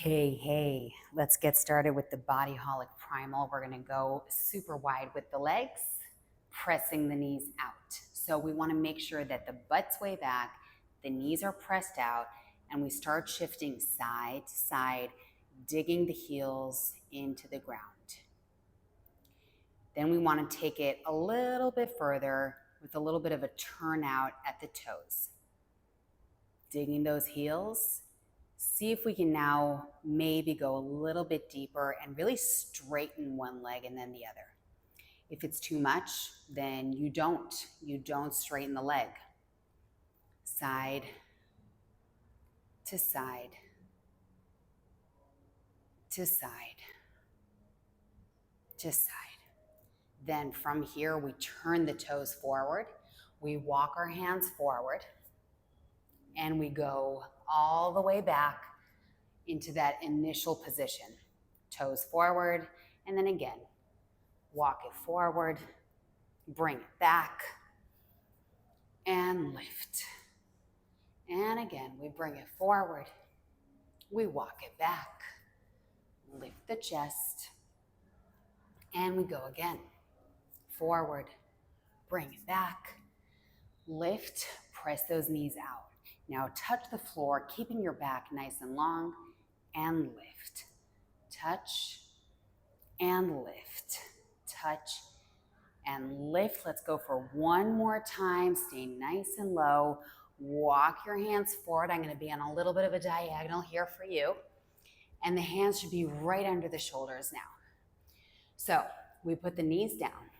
Hey, let's get started with the Bodyholic Primal. We're gonna go super wide with the legs, pressing the knees out. So we wanna make sure that the butt's way back, the knees are pressed out, and we start shifting side to side, digging the heels into the ground. Then we wanna take it a little bit further with a little bit of a turnout at the toes. Digging those heels. See if we can now maybe go a little bit deeper and really straighten one leg and then the other. If it's too much, then you don't straighten the leg. Side to side to side to side. Then from here, we turn the toes forward. We walk our hands forward and we go all the way back into that initial position. Toes forward, and then again, walk it forward, bring it back, and lift. And again, we bring it forward, we walk it back, lift the chest, and we go again. Forward, bring it back, lift, press those knees out. Now touch the floor, keeping your back nice and long, and lift. Touch and lift. Touch and lift. Let's go for one more time. Stay nice and low. Walk your hands forward. I'm going to be on a little bit of a diagonal here for you. And the hands should be right under the shoulders now. So we put the knees down.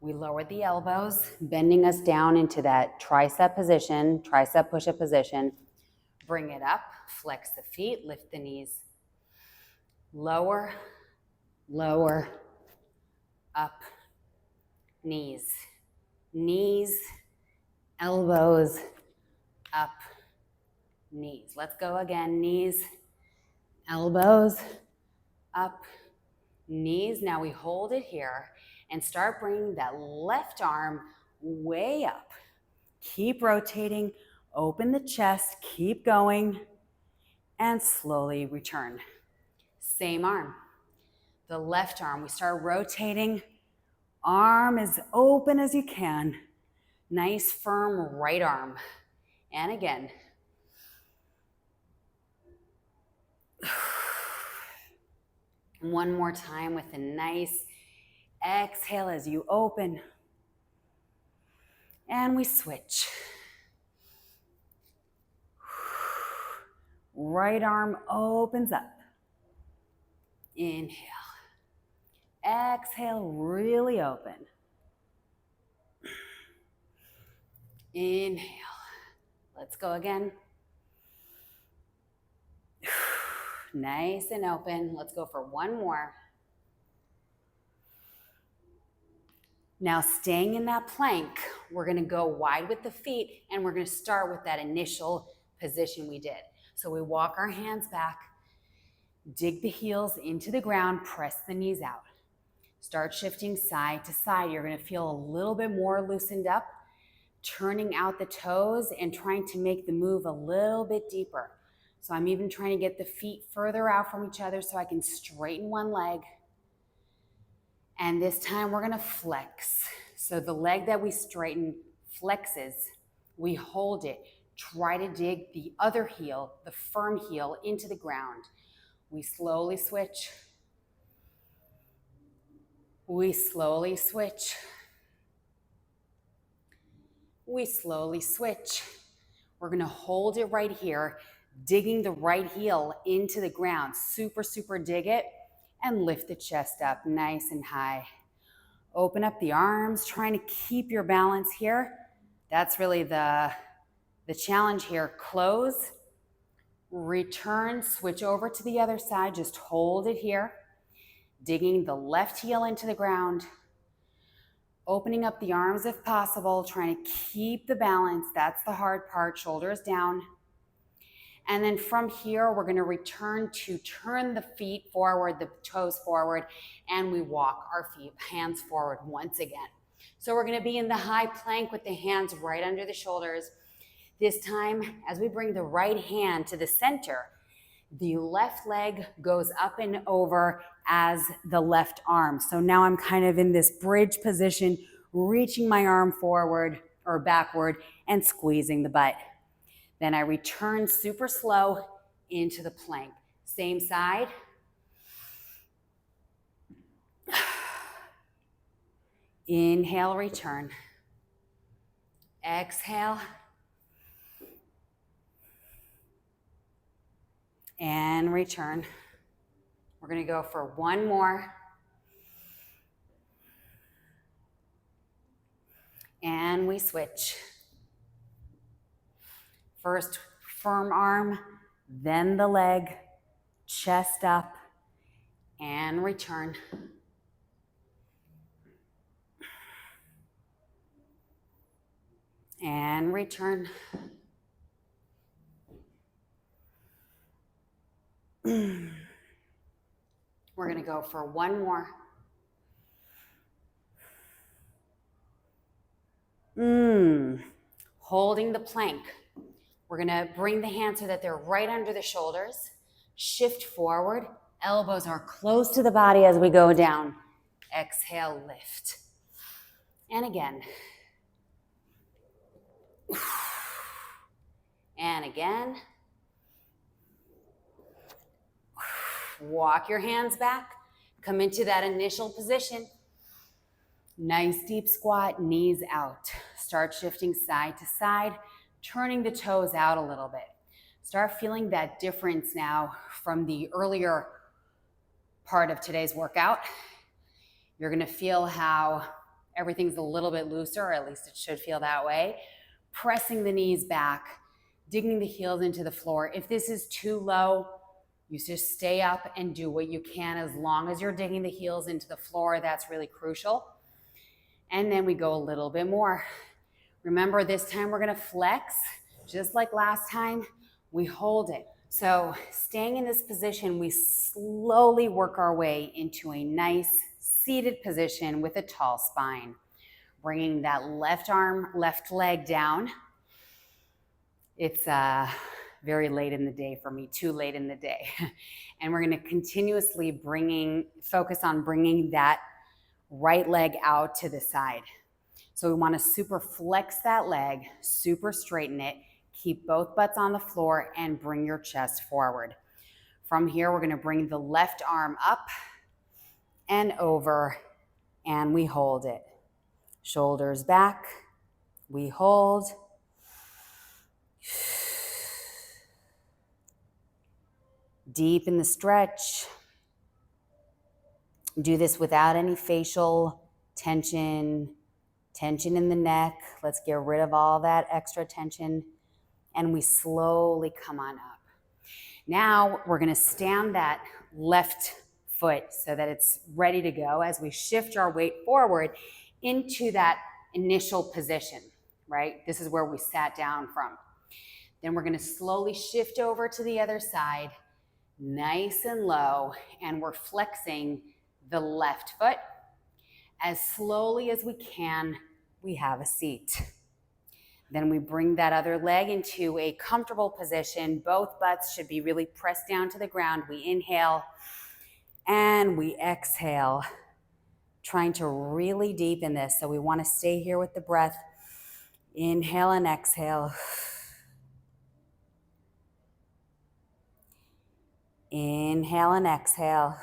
We lower the elbows, bending us down into that tricep position, tricep push-up position. Bring it up, flex the feet, lift the knees. Lower, lower, up, knees. Knees, elbows, up, knees. Let's go again, knees, elbows, up, knees. Now we hold it here and start bringing that left arm way up. Keep rotating, open the chest, keep going, and slowly return. Same arm. The left arm, we start rotating, arm as open as you can. Nice, firm right arm. And again. One more time with a nice exhale as you open. And we switch. Right arm opens up. Inhale. Exhale, really open. Inhale. Let's go again. Nice and open. Let's go for one more. Now, staying in that plank, we're going to go wide with the feet, and we're going to start with that initial position we did. So we walk our hands back, dig the heels into the ground, press the knees out. Start shifting side to side. You're going to feel a little bit more loosened up, turning out the toes and trying to make the move a little bit deeper. So I'm even trying to get the feet further out from each other so I can straighten one leg. And this time we're gonna flex. So the leg that we straighten flexes, we hold it, try to dig the other heel, the firm heel, into the ground. We slowly switch. We slowly switch. We slowly switch. We're gonna hold it right here, digging the right heel into the ground. Super, super dig it. And lift the chest up nice and high. Open up the arms, trying to keep your balance here. That's really the challenge here. Close, return, switch over to the other side. Just hold it here. Digging the left heel into the ground. Opening up the arms if possible, trying to keep the balance. That's the hard part, shoulders down. And then from here, we're going to return to turn the feet forward, the toes forward, and we walk our feet, hands forward once again. So we're going to be in the high plank with the hands right under the shoulders. This time, as we bring the right hand to the center, The left leg goes up and over as the left arm. So now I'm kind of in this bridge position, reaching my arm forward or backward and squeezing the butt. Then I return super slow into the plank. Same side. Inhale, return. Exhale. And return. We're going to go for one more. And we switch. First firm arm, then the leg, chest up, and return. And return. We're going to go for one more. Holding the plank. We're going to bring the hands so that they're right under the shoulders. Shift forward. Elbows are close to the body as we go down. Exhale, lift. And again. And again. Walk your hands back. Come into that initial position. Nice deep squat, knees out. Start shifting side to side, turning the toes out a little bit. Start feeling that difference now from the earlier part of today's workout. You're gonna feel how everything's a little bit looser, or at least it should feel that way. Pressing the knees back, digging the heels into the floor. If this is too low, you just stay up and do what you can as long as you're digging the heels into the floor. That's really crucial. And then we go a little bit more. Remember, this time we're gonna flex, just like last time, we hold it. So staying in this position, we slowly work our way into a nice seated position with a tall spine. Bringing that left arm, left leg down. It's very late in the day for me, too late in the day. And we're gonna continuously focus on bringing that right leg out to the side. So we wanna super flex that leg, super straighten it, keep both butts on the floor and bring your chest forward. From here, we're gonna bring the left arm up and over, and we hold it. Shoulders back, we hold. Deep in the stretch. Do this without any facial tension in the neck. Let's get rid of all that extra tension. And we slowly come on up. Now we're gonna stand that left foot so that it's ready to go as we shift our weight forward into that initial position, right? This is where we sat down from. Then we're gonna slowly shift over to the other side, nice and low, and we're flexing the left foot. As slowly as we can, we have a seat. Then we bring that other leg into a comfortable position. Both butts should be really pressed down to the ground. We inhale and we exhale, trying to really deepen this. So we want to stay here with the breath. Inhale and exhale. Inhale and exhale.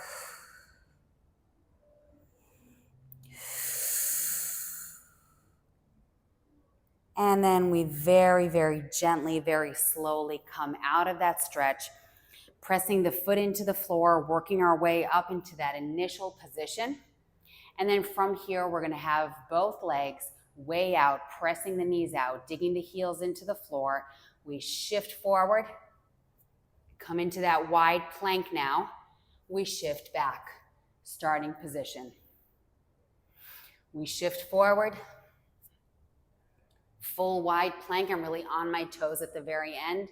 And then we very, very gently, very slowly come out of that stretch, pressing the foot into the floor, working our way up into that initial position. And then from here, we're gonna have both legs way out, pressing the knees out, digging the heels into the floor. We shift forward, come into that wide plank now. We shift back, starting position. We shift forward, full wide plank. I'm really on my toes at the very end.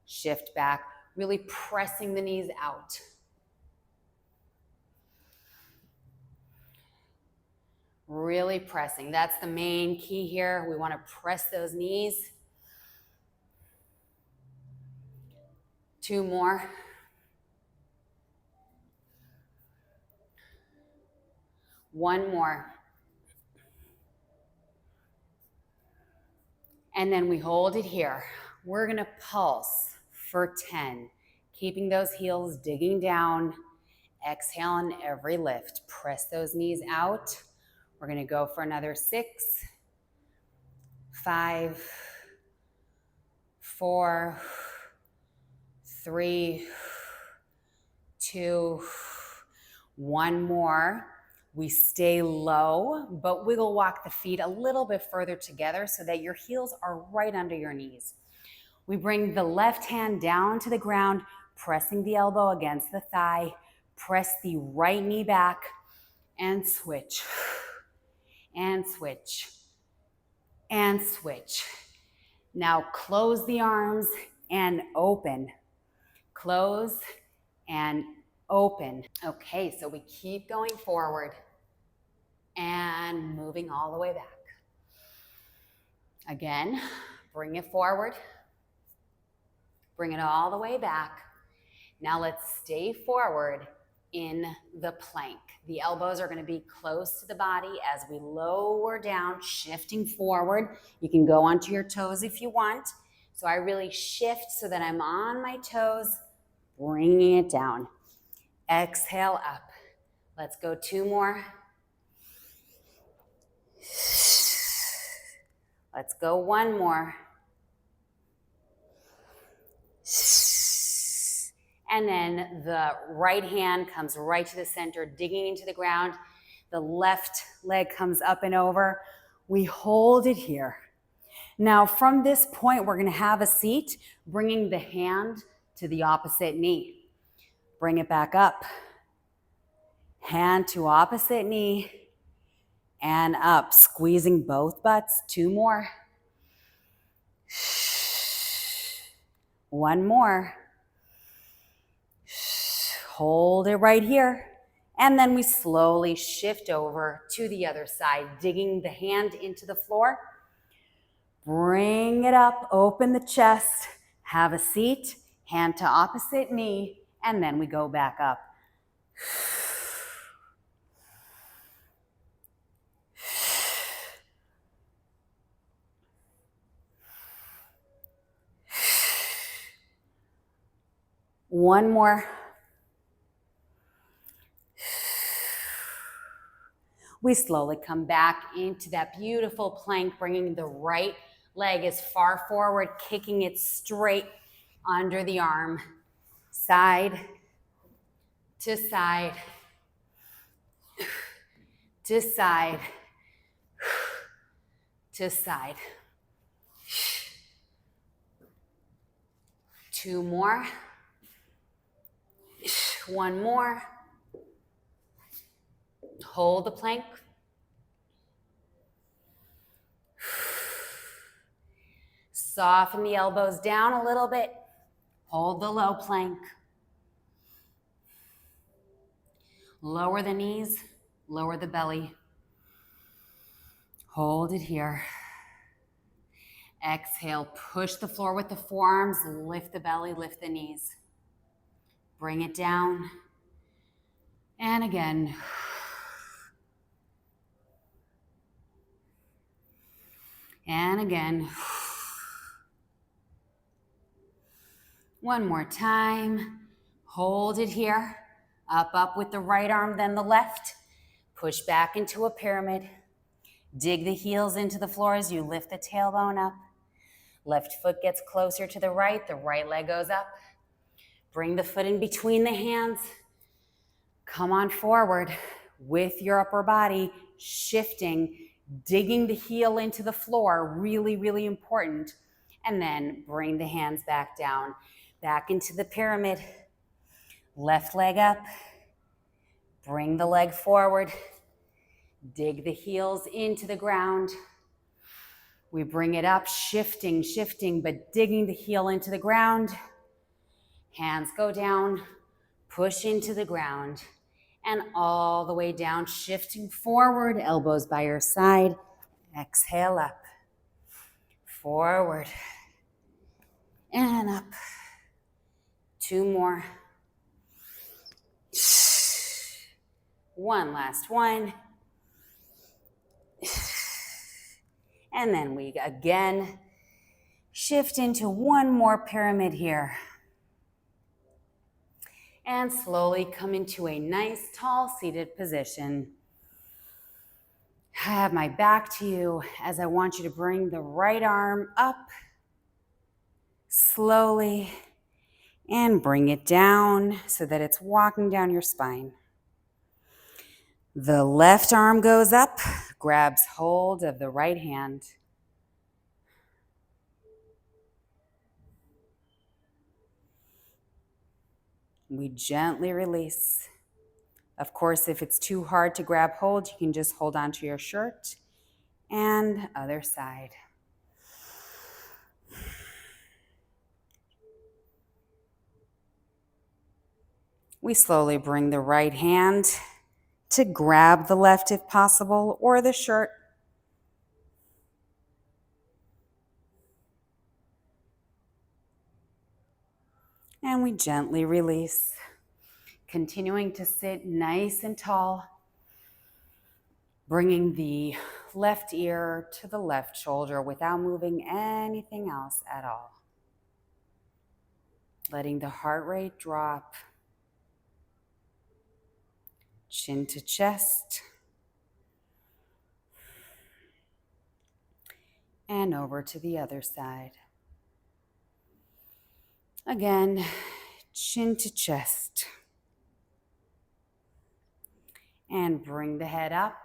Shift back, really pressing the knees out. Really pressing. That's the main key here. We want to press those knees. 2 more. One more. And then we hold it here. We're going to pulse for 10, keeping those heels digging down. Exhale on every lift. Press those knees out. We're going to go for another 6, 5, 4, 3, 2, one more. We stay low, but wiggle walk the feet a little bit further together so that your heels are right under your knees. We bring the left hand down to the ground, pressing the elbow against the thigh. Press the right knee back and switch, and switch, and switch. Now close the arms and open. Close and open. Okay, so we keep going forward and moving all the way back. Again, bring it forward. Bring it all the way back. Now let's stay forward in the plank. The elbows are going to be close to the body as we lower down, shifting forward. You can go onto your toes if you want. So I really shift so that I'm on my toes, bringing it down. Exhale up. Let's go 2 more. Let's go 1 more. And then the right hand comes right to the center, digging into the ground. The left leg comes up and over. We hold it here. Now from this point, we're going to have a seat, bringing the hand to the opposite knee. Bring it back up. Hand to opposite knee and up, squeezing both butts. 2 more. 1 more. Hold it right here. And then we slowly shift over to the other side, digging the hand into the floor. Bring it up, open the chest, have a seat, hand to opposite knee, and then we go back up. One more. We slowly come back into that beautiful plank, bringing the right leg as far forward, kicking it straight under the arm, side to side, to side, to side. 2 more. 1 more. Hold the plank. Soften the elbows down a little bit. Hold the low plank. Lower the knees, lower the belly. Hold it here. Exhale, push the floor with the forearms, lift the belly, lift the knees. Bring it down. And again. And again. 1 more time. Hold it here. Up, up with the right arm, then the left. Push back into a pyramid. Dig the heels into the floor as you lift the tailbone up. Left foot gets closer to the right leg goes up. Bring the foot in between the hands. Come on forward with your upper body, shifting, digging the heel into the floor, really, really important. And then bring the hands back down, back into the pyramid. Left leg up. Bring the leg forward. Dig the heels into the ground. We bring it up, shifting, but digging the heel into the ground. Hands go down, push into the ground, and all the way down, shifting forward, elbows by your side. Exhale up, forward, and up. 2 more. 1 last one. And then we again shift into one more pyramid here. And slowly come into a nice tall seated position. I have my back to you as I want you to bring the right arm up slowly and bring it down so that it's walking down your spine. The left arm goes up, grabs hold of the right hand. We gently release. Of course, if it's too hard to grab hold, you can just hold onto your shirt. And other side. We slowly bring the right hand to grab the left if possible, or the shirt. And we gently release, continuing to sit nice and tall, bringing the left ear to the left shoulder without moving anything else at all. Letting the heart rate drop, chin to chest, and over to the other side. Again, chin to chest. And bring the head up,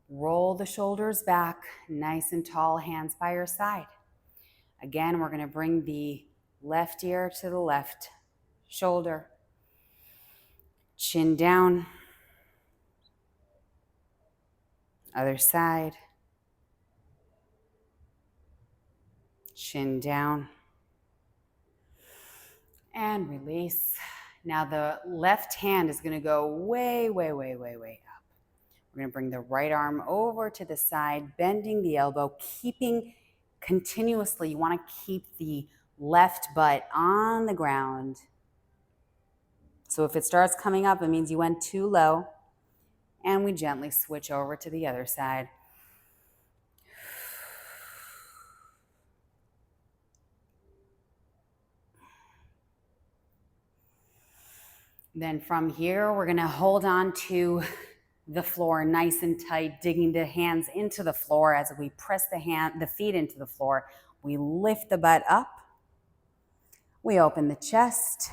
roll the shoulders back, nice and tall, hands by your side. Again, we're going to bring the left ear to the left shoulder. Chin down. Other side. Chin down. And release. Now the left hand is going to go way, way, way, way, way up. We're going to bring the right arm over to the side, bending the elbow, keeping continuously, you want to keep the left butt on the ground. So if it starts coming up, it means you went too low. And we gently switch over to the other side. Then from here, we're going to hold on to the floor nice and tight, digging the hands into the floor as we press the feet into the floor. We lift the butt up. We open the chest,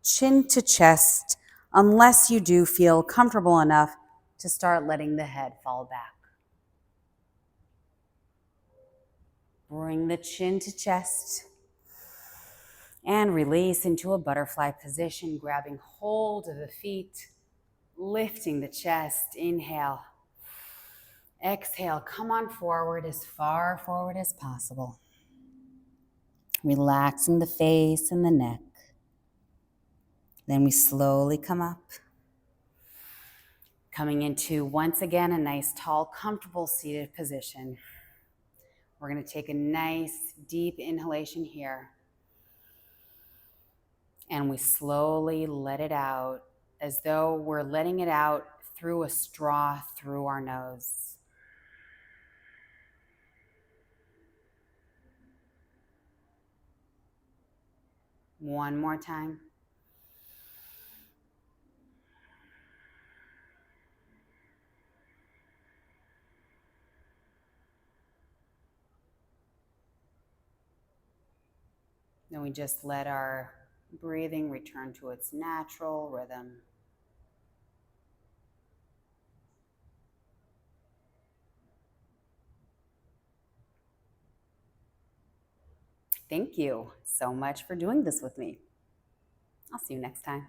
chin to chest, unless you do feel comfortable enough to start letting the head fall back. Bring the chin to chest and release into a butterfly position, grabbing hold of the feet, lifting the chest. Inhale. Exhale, come on forward, as far forward as possible. Relaxing the face and the neck. Then we slowly come up. Coming into, once again, a nice, tall, comfortable seated position. We're going to take a nice, deep inhalation here. And we slowly let it out, as though we're letting it out through a straw through our nose. One more time. Then we just let our breathing return to its natural rhythm. Thank you so much for doing this with me. I'll see you next time.